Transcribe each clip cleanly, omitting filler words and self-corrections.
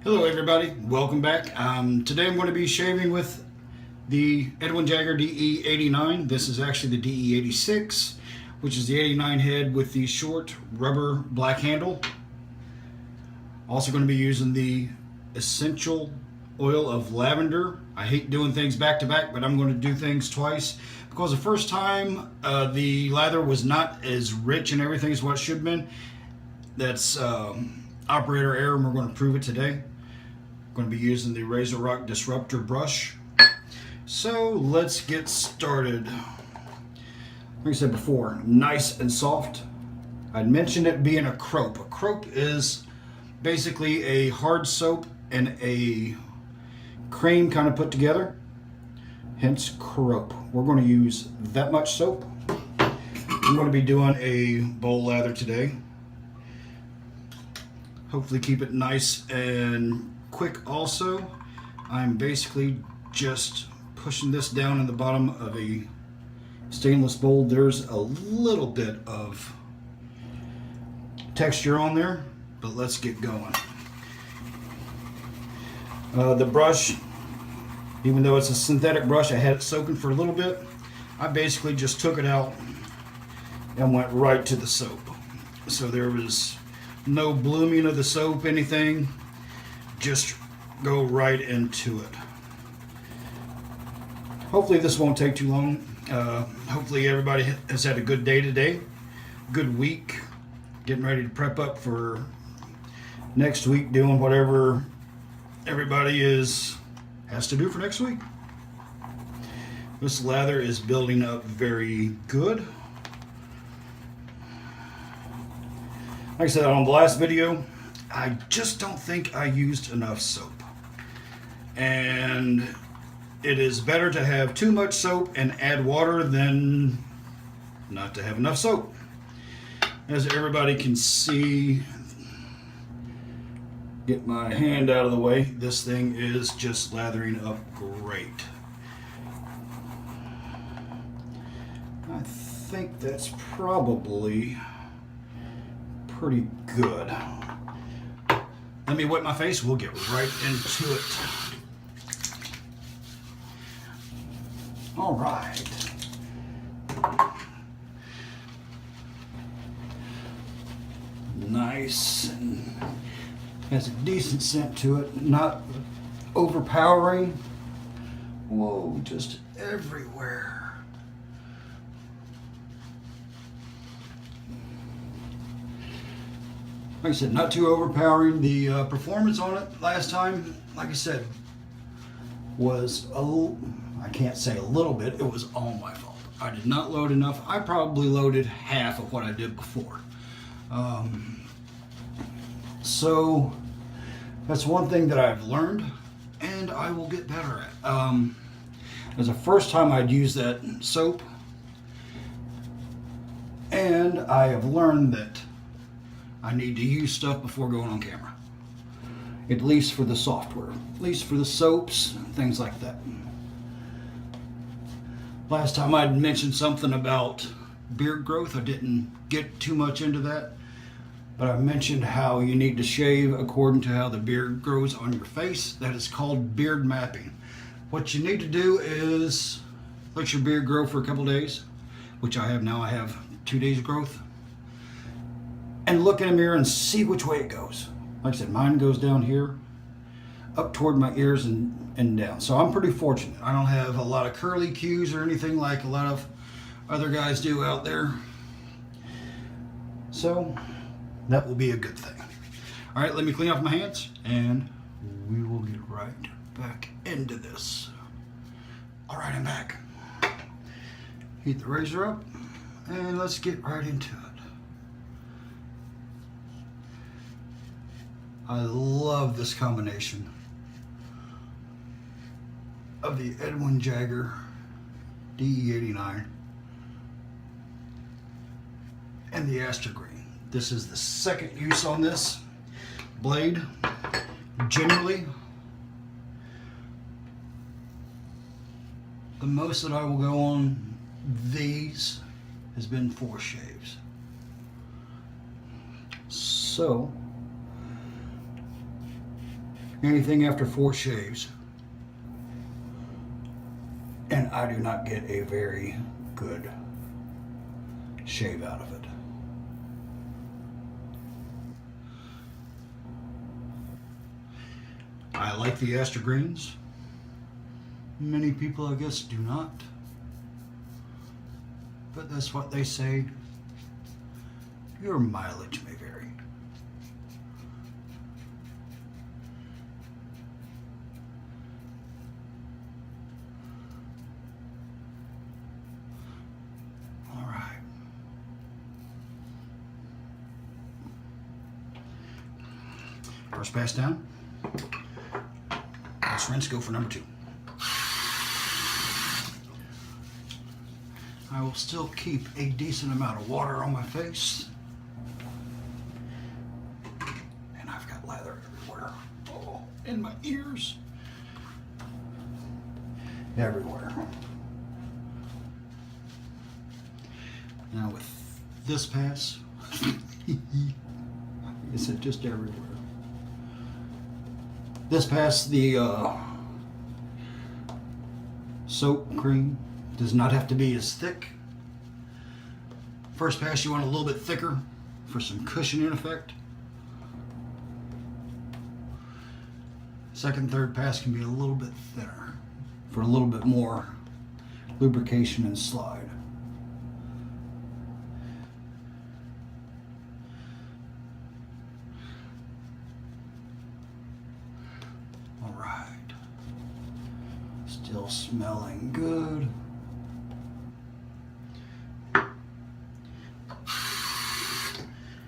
Hello everybody, welcome back. Today I'm going to be shaving with the Edwin Jagger DE89. This is actually the DE86, which is the 89 head with the short rubber black handle. Also going to be using the essential oil of lavender. I hate doing things back to back, but I'm going to do things twice because the first time the lather was not as rich and everything as what it should have been. That's operator error, and we're going to prove it today. I'm going to be using the Razor Rock Disruptor brush. So let's get started. Like I said before, nice and soft. I'd mentioned it being a crope. A crope is basically a hard soap and a cream kind of put together, hence crope. We're going to use that much soap. I'm going to be doing a bowl lather today. Hopefully keep it nice and quick also. I'm basically just pushing this down in the bottom of a stainless bowl. There's a little bit of texture on there, but let's get going. The brush, even though it's a synthetic brush, I had it soaking for a little bit. I basically just took it out and went right to the soap. So there was no blooming of the soap, anything. Just go right into it. Hopefully this won't take too long. Hopefully everybody has had a good day today, good week, getting ready to prep up for next week, doing whatever everybody has to do for next week. This lather is building up very good. Like I said on the last video, I just don't think I used enough soap. And it is better to have too much soap and add water than not to have enough soap. As everybody can see, get my hand out of the way, this thing is just lathering up great. I think that's probably pretty good. Let me wet my face, we'll get right into it. All right. Nice and has a decent scent to it, not overpowering. Whoa, just everywhere. Like I said, not too overpowering. The performance on it last time, like I said, was I can't say a little bit, it was all my fault. I did not load enough. I probably loaded half of what I did before. So that's one thing that I've learned and I will get better at. It was the first time I'd used that soap, and I have learned that I need to use stuff before going on camera. At least for the software, at least for the soaps, things like that. Last time I mentioned something about beard growth. I didn't get too much into that, but I mentioned how you need to shave according to how the beard grows on your face. That is called beard mapping. What you need to do is let your beard grow for a couple days, which I have now. I have 2 days growth. And look in a mirror and see which way it goes. Like I said, mine goes down here, up toward my ears and down. So I'm pretty fortunate. I don't have a lot of curly cues or anything like a lot of other guys do out there. So that will be a good thing. All right, let me clean off my hands and we will get right back into this. All right, I'm back. Heat the razor up and let's get right into it. I love this combination of the Edwin Jagger DE89 and the Astra Green. This is the second use on this blade. Generally, the most that I will go on these has been 4 shaves. So anything after 4 shaves. And I do not get a very good shave out of it. I like the Astra greens. Many people, I guess, do not. But that's what they say. Your mileage may vary. All right. First pass down. Let's rinse, go for number 2. I will still keep a decent amount of water on my face. And I've got lather everywhere. Oh, in my ears. Everywhere. Now with this pass, is it just everywhere? This pass, the soap cream does not have to be as thick. First pass you want a little bit thicker for some cushioning effect. Second, third pass can be a little bit thinner for a little bit more lubrication and slide. All right. Still smelling good.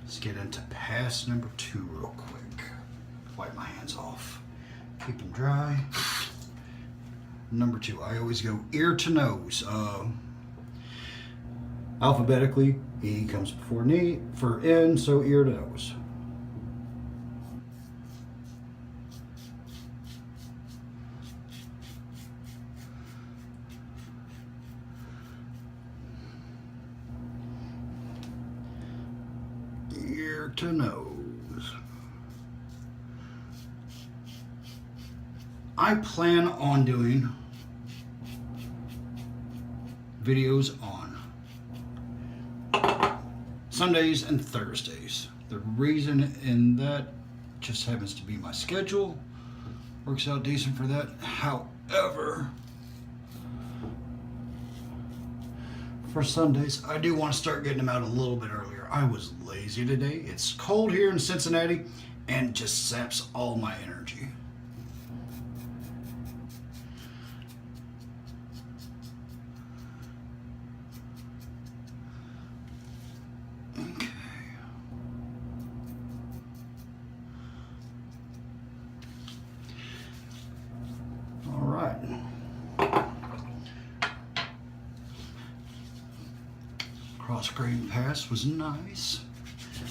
Let's get into pass number 2 real quick. Wipe my hands off. Keep them dry. Number 2, I always go ear to nose. Alphabetically, E comes before N, so ear to nose. Ear to nose. I plan on doing videos on Sundays and Thursdays. The reason in that just happens to be my schedule. Works out decent for that. However, for Sundays, I do want to start getting them out a little bit earlier. I was lazy today. It's cold here in Cincinnati and just saps all my energy. Okay. All right. Cross grain pass was nice.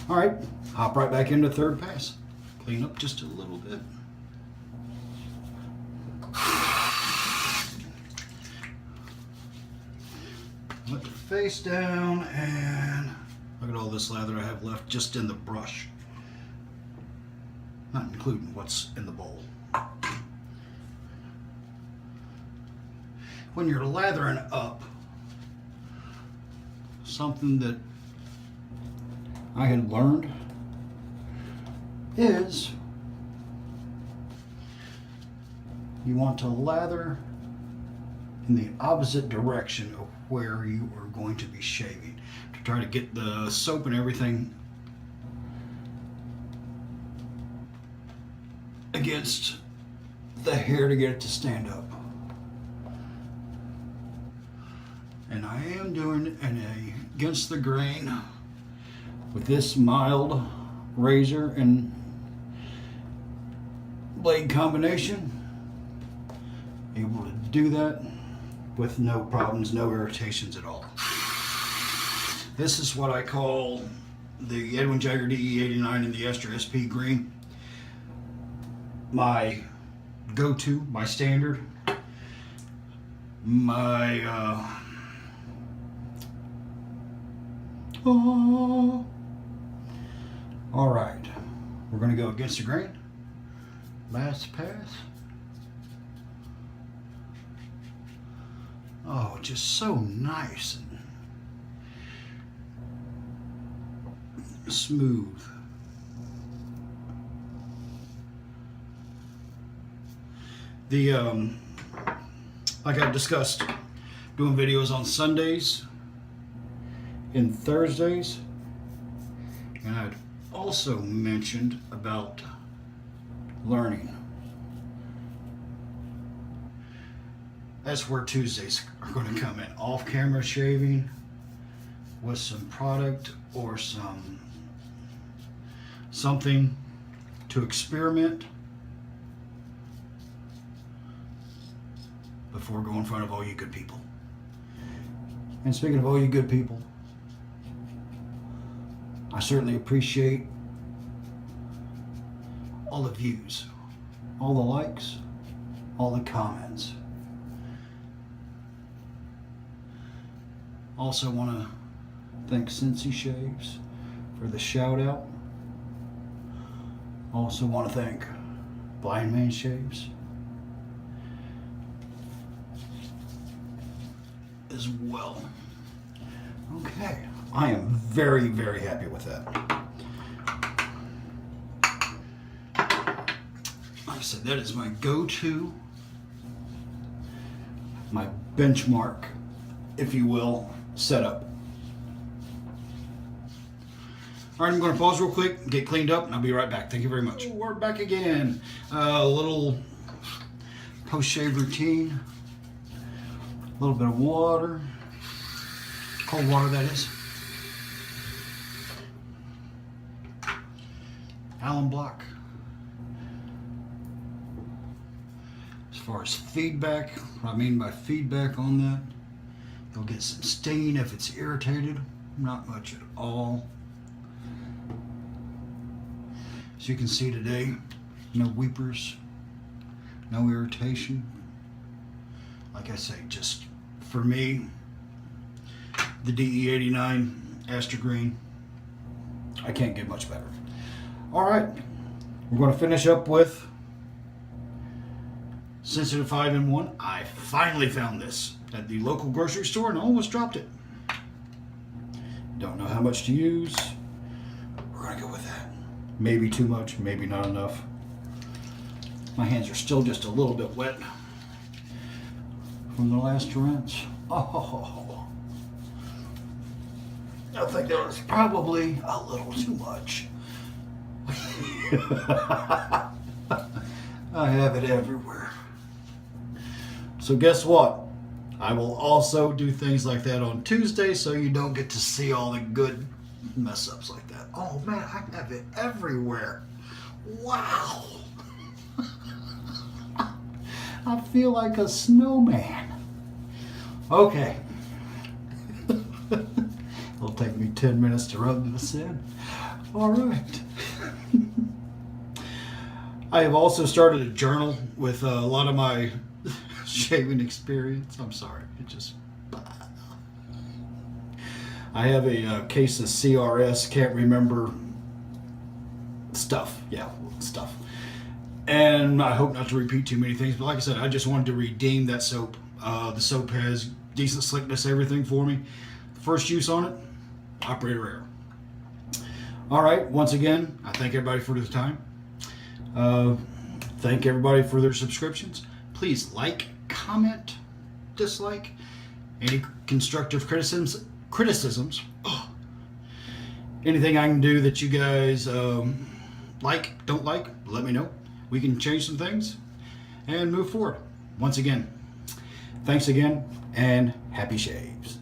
All right, hop right back into third pass. Clean up just a little bit. Let the face down and look at all this lather I have left just in the brush. Not including what's in the bowl. When you're lathering up, something that I had learned is you want to lather in the opposite direction of where you are going to be shaving to try to get the soap and everything against the hair to get it to stand up. And I am doing an against the grain with this mild razor and blade combination. Able to do that with no problems, no irritations at all. This is what I call the Edwin Jagger DE89 and the Astra SP green. My go-to, my standard, my all right, we're going to go against the grain Last pass. Oh, just so nice and smooth. The like I discussed, doing videos on Sundays and Thursdays, and I'd also mentioned about learning. That's where Tuesdays are going to come in. Off-camera shaving with some product or something to experiment before going in front of all you good people. And speaking of all you good people, I certainly appreciate all the views, all the likes, all the comments. Also want to thank Cincy Shaves for the shout out. Also want to thank Blind Man Shaves as well. Okay, I am very, very happy with that. Like I said, that is my go-to, my benchmark, if you will, setup. All right, I'm going to pause real quick, get cleaned up, and I'll be right back. Thank you very much. We're back again. A little post-shave routine. A little bit of water. Cold water, that is. Allen block. As far as feedback, what I mean by feedback on that, you'll get some stinging if it's irritated. Not much at all. As you can see today, no weepers, no irritation. Like I say, just for me, the DE89 Astra Green, I can't get much better. All right, we're going to finish up with Sensitive 5-in-1. I finally found this at the local grocery store and almost dropped it. Don't know how much to use. We're going to go with that. Maybe too much, maybe not enough. My hands are still just a little bit wet from the last rinse. Oh, I think that was probably a little too much. I have it everywhere. So guess what? I will also do things like that on Tuesday, so you don't get to see all the good mess ups like that. Oh man, I have it everywhere. Wow. I feel like a snowman. Okay. It'll take me 10 minutes to rub this in. All right. I have also started a journal with a lot of my shaving experience. I'm sorry. It just... I have a case of CRS, can't remember stuff. Yeah, stuff. And I hope not to repeat too many things, but like I said, I just wanted to redeem that soap. The soap has decent slickness, everything for me. First use on it, operator error. All right, once again, I thank everybody for the time. Thank everybody for their subscriptions. Please like, comment, dislike, any constructive criticisms. Oh. Anything I can do that you guys don't like, let me know. We can change some things and move forward. Once again, thanks again and happy shaves.